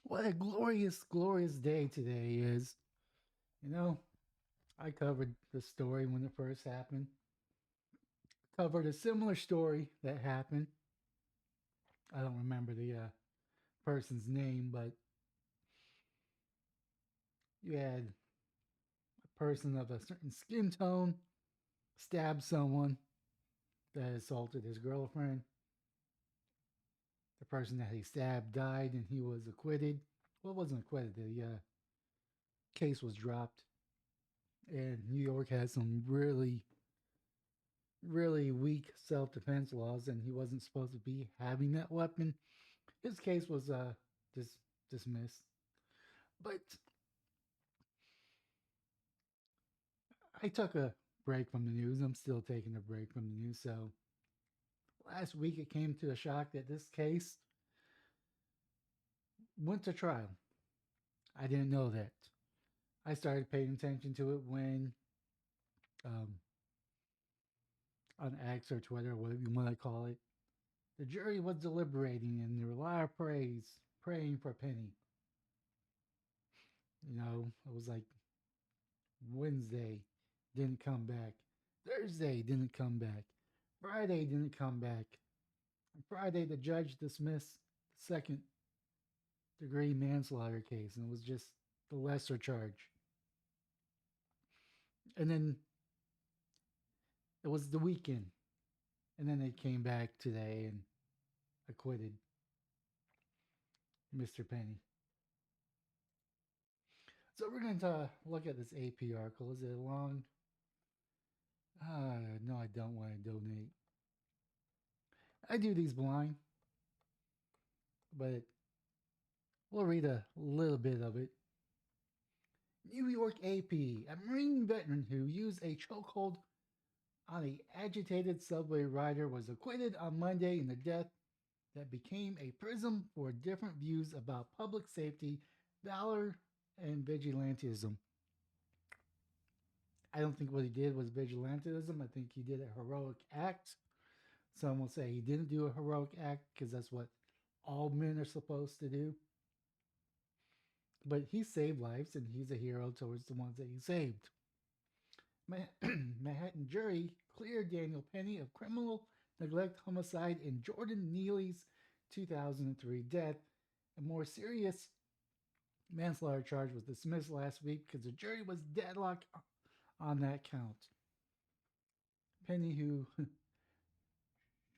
What a glorious, glorious day today is. You know, I covered the story when it first happened, covered a similar story that happened. I don't remember the person's name, but you had a person of a certain skin tone stab someone that assaulted his girlfriend. The person that he stabbed died and he was acquitted. Well, it wasn't acquitted, the case was dropped. And New York has some really weak self defense laws, and he wasn't supposed to be having that weapon. His case was dis- dismissed. But I took a break from the news. I'm still taking a break from the news. So last week it came to a shock that this case went to trial. I didn't know that. I started paying attention to it when um, on X or Twitter, whatever you want to call it, the jury was deliberating and there were a lot of praying for Penny. It was like Wednesday didn't come back. Thursday didn't come back. Friday didn't come back. On Friday, the judge dismissed the second degree manslaughter case, and it was just the lesser charge. And then it was the weekend, and then they came back today and acquitted Mr. Penny. So we're going to look at this AP article. Is it long? No, I don't want to donate. I do these blind, but we'll read a little bit of it. New York AP, a Marine veteran who used a chokehold on an agitated subway rider was acquitted on Monday in a death that became a prism for different views about public safety, valor, and vigilantism. I don't think what he did was vigilantism. I think he did a heroic act. Some will say he didn't do a heroic act because that's what all men are supposed to do. But he saved lives and he's a hero towards the ones that he saved. Manhattan jury cleared Daniel Penny of criminal neglect homicide in Jordan Neely's 2003 death. A more serious manslaughter charge was dismissed last week because the jury was deadlocked on that count. Penny, who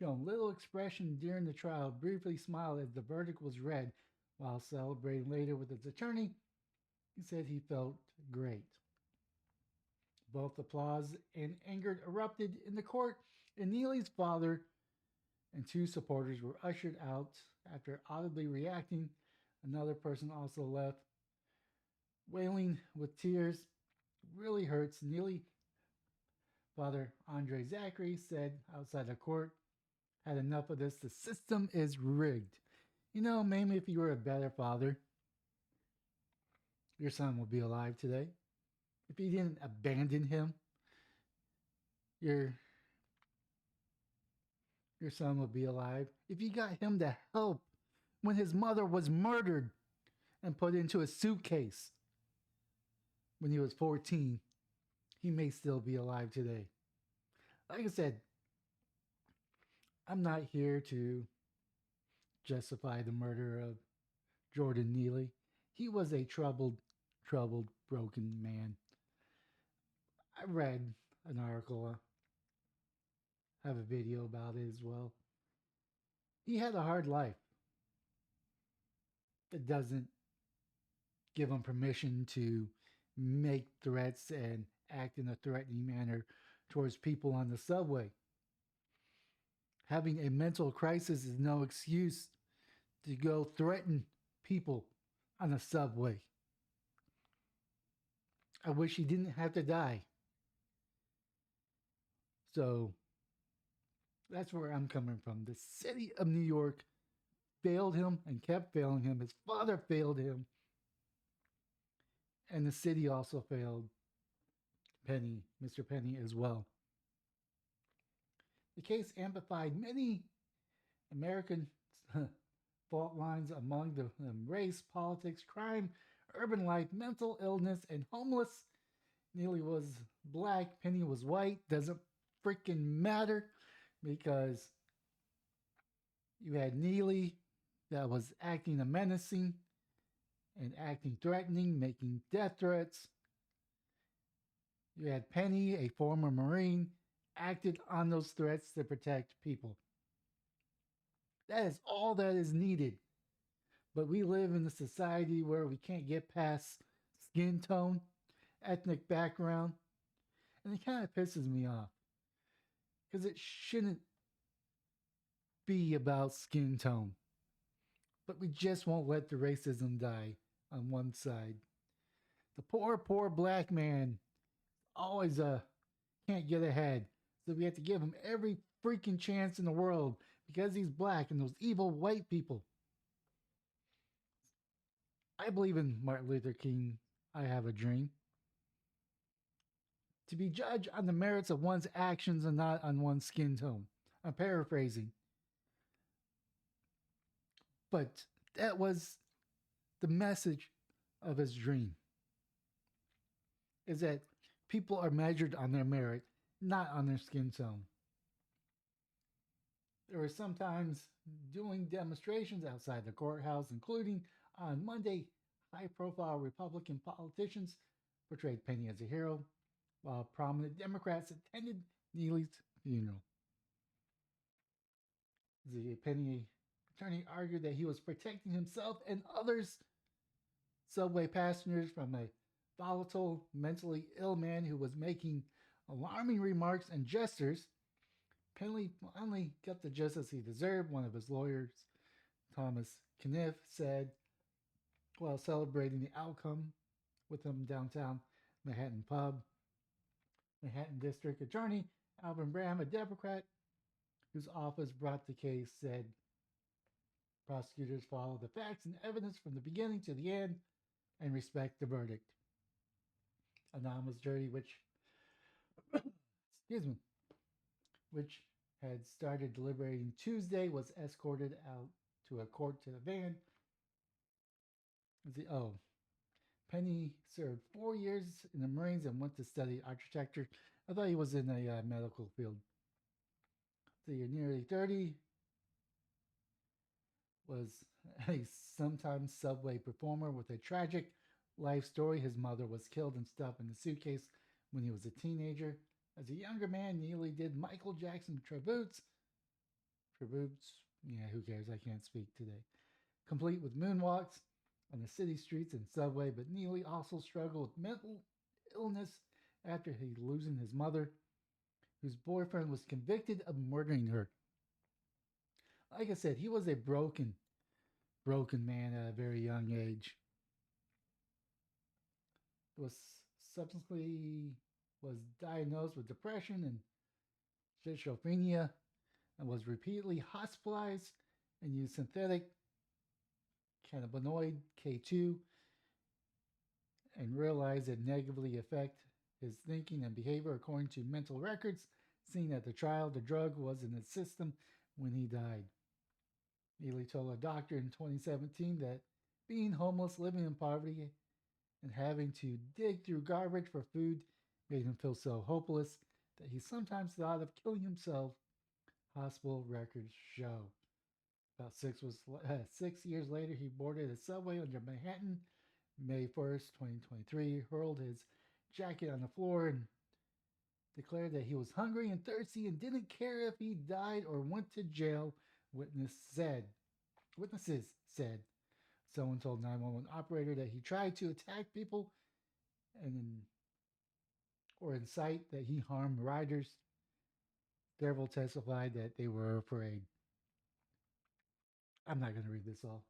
shown little expression during the trial, briefly smiled as the verdict was read. While celebrating later with his attorney, he said he felt great. Both applause and anger erupted in the court, and Neely's father and two supporters were ushered out after audibly reacting. Another person also left, wailing with tears. Really hurts. Neely, Father Andre Zachary, said outside the court, had enough of this. The system is rigged. Maybe if you were a better father, your son would be alive today. If you didn't abandon him, your your son would be alive. If you got him to help when his mother was murdered and put into a suitcase when he was 14, he may still be alive today. Like I said, I'm not here to justify the murder of Jordan Neely. He was a troubled, broken man. I read an article, have a video about it as well. He had a hard life. It doesn't give him permission to make threats and act in a threatening manner towards people on the subway. Having a mental crisis is no excuse to go threaten people on a subway. I wish he didn't have to die. So that's where I'm coming from. The city of New York failed him and kept failing him. His father failed him. And the city also failed Penny, Mr. Penny, as well. The case amplified many American fault lines among them race, politics, crime, urban life, mental illness, and homeless. Neely was black, Penny was white. Doesn't freaking matter because you had Neely that was acting a menacing and acting threatening, making death threats. You had Penny, a former Marine, acted on those threats to protect people. That is all that is needed. But we live in a society where we can't get past skin tone, ethnic background, and it kind of pisses me off because it shouldn't be about skin tone. But we just won't let the racism die on one side. The poor black man always can't get ahead. So we have to give him every freaking chance in the world because he's black and those evil white people. I believe in Martin Luther King. I have a dream to be judged on the merits of one's actions and not on one's skin tone. I'm paraphrasing, but that was the message of his dream is that people are measured on their merit, not on their skin tone. There were sometimes doing demonstrations outside the courthouse, including on Monday, high profile Republican politicians portrayed Penny as a hero, while prominent Democrats attended Neely's funeral. The Penny attorney argued that he was protecting himself and others subway passengers from a volatile, mentally ill man who was making alarming remarks and gestures. Penley finally got the justice he deserved, one of his lawyers, Thomas Kniff, said while celebrating the outcome with him downtown Manhattan pub. Manhattan District Attorney Alvin Bragg, a Democrat whose office brought the case, said prosecutors follow the facts and evidence from the beginning to the end and respect the verdict. Anonymous jury, which excuse me, which had started deliberating Tuesday, was escorted out to a court to the van. Oh, Penny served 4 years in the Marines and went to study architecture. I thought he was in a medical field. So you're nearly 30, was a sometimes subway performer with a tragic life story. His mother was killed and stuffed in a suitcase when he was a teenager. As a younger man, Neely did Michael Jackson tributes. Tributes? Yeah, who cares? I can't speak today. Complete with moonwalks on the city streets and subway, but Neely also struggled with mental illness after he losing his mother, whose boyfriend was convicted of murdering her. Like I said, he was a broken man at a very young age. Was subsequently was diagnosed with depression and schizophrenia and was repeatedly hospitalized and used synthetic cannabinoid K2 and realized it negatively affect his thinking and behavior according to mental records seen at the trial. The drug was in his system when he died. Neely told a doctor in 2017 that being homeless, living in poverty, and having to dig through garbage for food made him feel so hopeless that he sometimes thought of killing himself. Hospital records show. About 6 years later, he boarded a subway under Manhattan, May 1st, 2023, hurled his jacket on the floor and declared that he was hungry and thirsty and didn't care if he died or went to jail. Witnesses said. Someone told 911 operator that he tried to attack people and or incite that he harmed riders. Several testified that they were afraid. I'm not going to read this all.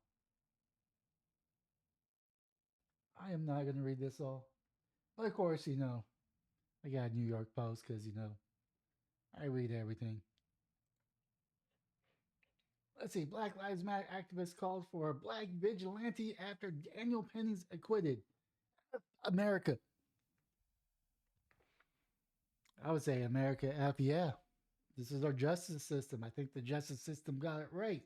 I am not going to read this all. But of course, I got a New York Post because, I read everything. Let's see. Black Lives Matter activists called for a black vigilante after Daniel Penny's acquitted. America. I would say America F, yeah. This is our justice system. I think the justice system got it right.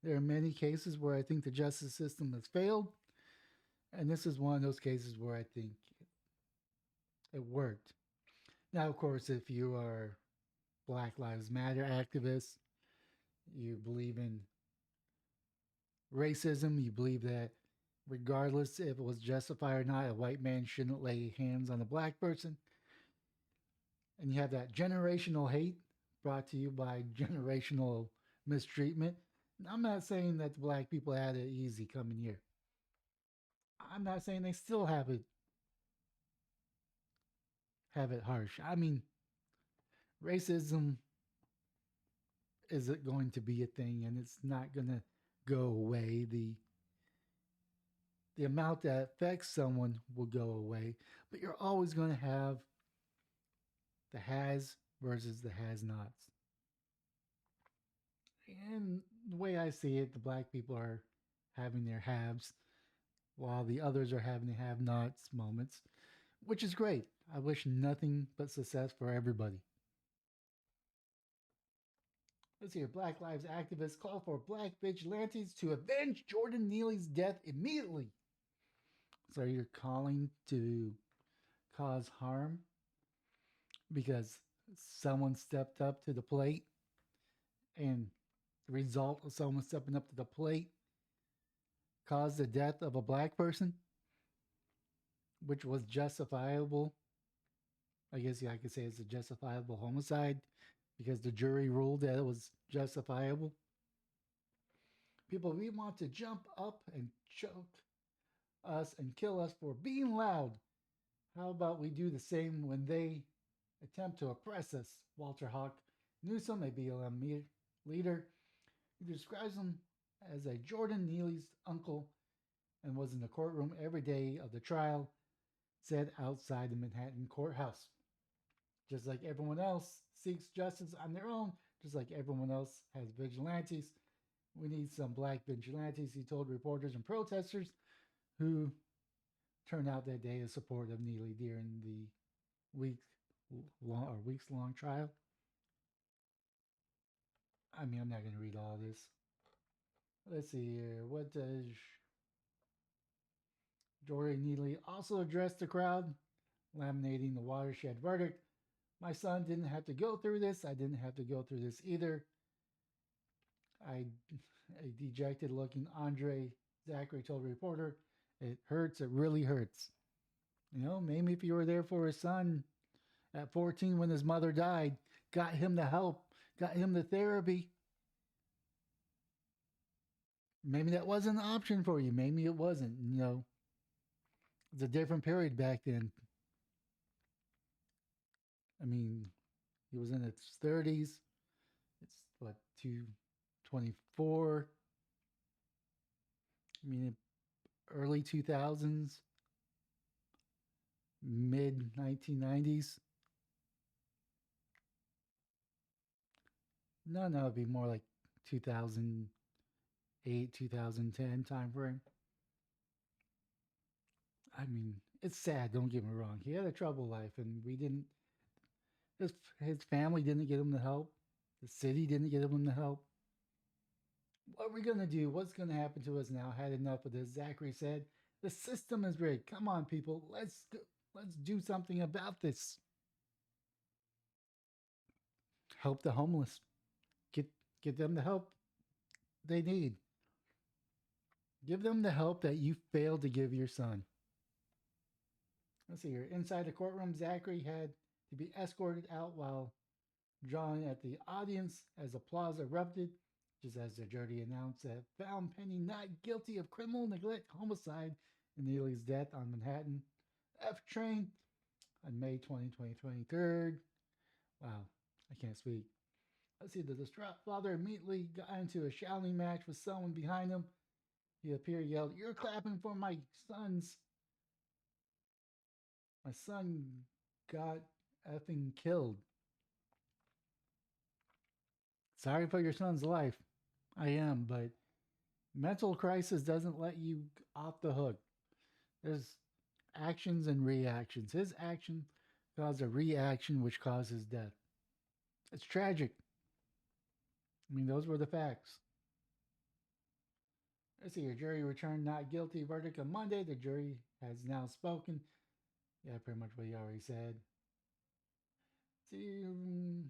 There are many cases where I think the justice system has failed, and this is one of those cases where I think it worked. Now, of course, if you are Black Lives Matter activist, you believe in racism, you believe that regardless if it was justified or not, a white man shouldn't lay hands on a black person, and you have that generational hate brought to you by generational mistreatment. I'm not saying that the black people had it easy coming here. I'm not saying they still have it harsh. I mean, racism isn't going to be a thing, and it's not going to go away. The amount that affects someone will go away, but you're always going to have the has versus the has nots. And the way I see it, the black people are having their haves while the others are having the have nots moments, which is great. I wish nothing but success for everybody. Let's hear Black Lives activists call for black vigilantes to avenge Jordan Neely's death immediately. So you're calling to cause harm because someone stepped up to the plate, and the result of someone stepping up to the plate caused the death of a black person, which was justifiable. I guess I could say it's a justifiable homicide because the jury ruled that it was justifiable. People, we want to jump up and choke us and kill us for being loud. How about we do the same when they attempt to oppress us? Walter Hawk Newsom, a BLM leader, he describes him as a Jordan Neely's uncle and was in the courtroom every day of the trial, said outside the Manhattan courthouse. Just like everyone else seeks justice on their own, just like everyone else has vigilantes, we need some black vigilantes, he told reporters and protesters who turned out that day in support of Neely during the week weeks long trial. I mean, I'm not going to read all this. Let's see here. What does Jordan Neely also addressed the crowd, laminating the watershed verdict? My son didn't have to go through this. I didn't have to go through this either. I, a dejected looking Andre Zachary told a reporter, it hurts. It really hurts. Maybe if you were there for his son at 14 when his mother died, got him the help, got him the therapy, maybe that wasn't an option for you. Maybe it wasn't. It's a different period back then. I mean, he was in his 30s. It's what, 224. I mean, early 2000s, mid 1990s. No, it'd be more like 2008, 2010 time frame. I mean, it's sad. Don't get me wrong. He had a troubled life, and we didn't. His family didn't get him the help. The city didn't get him the help. What are we gonna do? What's gonna happen to us now? Had enough of this. Zachary said, "The system is rigged. Come on, people. Let's do something about this. Help the homeless. Get get them the help they need. Give them the help that you failed to give your son." Let's see here. Inside the courtroom, Zachary had to be escorted out while drawing at the audience as applause erupted, just as the jury announced that found Penny not guilty of criminal neglect homicide in Neely's death on Manhattan F train on May 23rd. Wow, I can't speak. Let's see, the distraught father immediately got into a shouting match with someone behind him. He appeared yelled, "You're clapping for my son got effing killed. Sorry for your son's life. I am, but mental crisis doesn't let you off the hook. There's actions and reactions. His action caused a reaction which caused his death. It's tragic. I mean, those were the facts. Let's see here. Jury returned not guilty verdict on Monday. The jury has now spoken. Yeah, pretty much what he already said. See,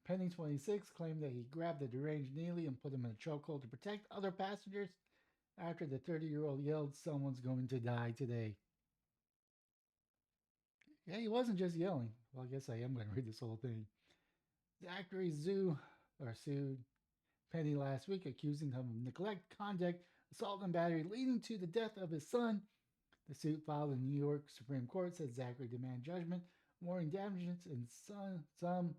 Penny 26 claimed that he grabbed the deranged Neely and put him in a chokehold to protect other passengers after the 30-year-old yelled, "Someone's going to die today." Yeah, he wasn't just yelling. Well, I guess I am going to read this whole thing. Zachary sued Penny last week, accusing him of neglect, conduct, assault, and battery, leading to the death of his son. The suit filed in New York Supreme Court said Zachary demanded judgment, warning damages in some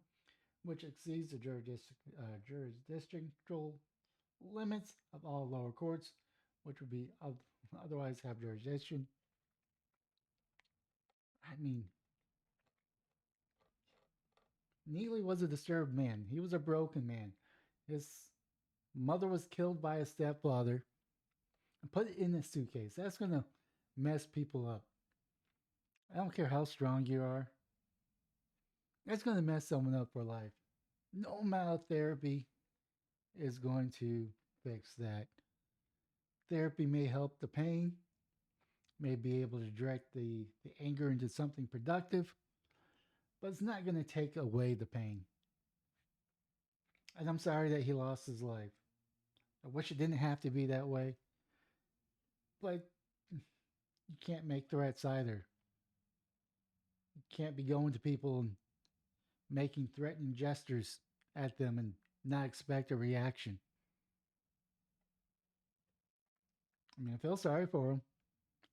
which exceeds the jurisdictional limits of all lower courts, which would be otherwise have jurisdiction. I mean, Neely was a disturbed man. He was a broken man. His mother was killed by his stepfather and put it in a suitcase. That's going to mess people up. I don't care how strong you are. That's going to mess someone up for life. No amount of therapy is going to fix that. Therapy may help the pain, may be able to direct the anger into something productive, but it's not going to take away the pain. And I'm sorry that he lost his life. I wish it didn't have to be that way, but you can't make threats either. You can't be going to people and making threatening gestures at them and not expect a reaction. I mean, I feel sorry for him.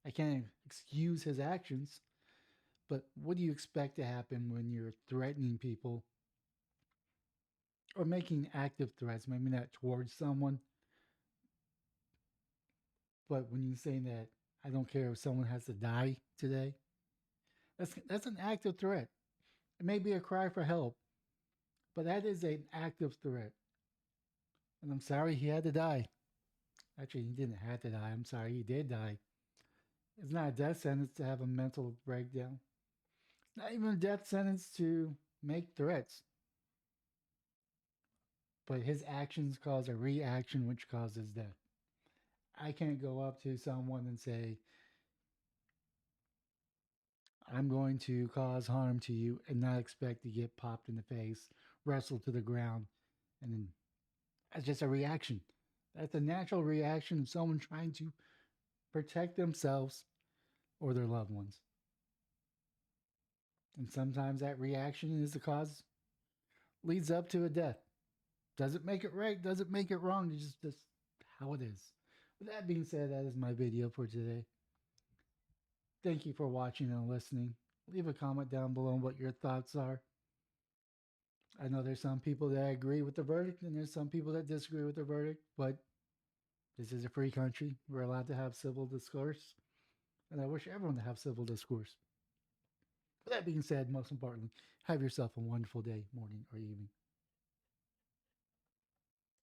I can't excuse his actions, but what do you expect to happen when you're threatening people or making active threats? Maybe not towards someone, but when you're saying that I don't care if someone has to die today, that's an active threat. It may be a cry for help, but that is an active threat. And I'm sorry he had to die. Actually, he didn't have to die. I'm sorry he did die. It's not a death sentence to have a mental breakdown. It's not even a death sentence to make threats. But his actions cause a reaction which causes death. I can't go up to someone and say, I'm going to cause harm to you and not expect to get popped in the face, wrestled to the ground, and then that's just a reaction. That's a natural reaction of someone trying to protect themselves or their loved ones. And sometimes that reaction is the cause, leads up to a death. Doesn't make it right, doesn't make it wrong. It's just how it is. With that being said, that is my video for today. Thank you for watching and listening. Leave a comment down below on what your thoughts are. I know there's some people that agree with the verdict and there's some people that disagree with the verdict, but this is a free country. We're allowed to have civil discourse, and I wish everyone to have civil discourse. With that being said, most importantly, have yourself a wonderful day, morning, or evening.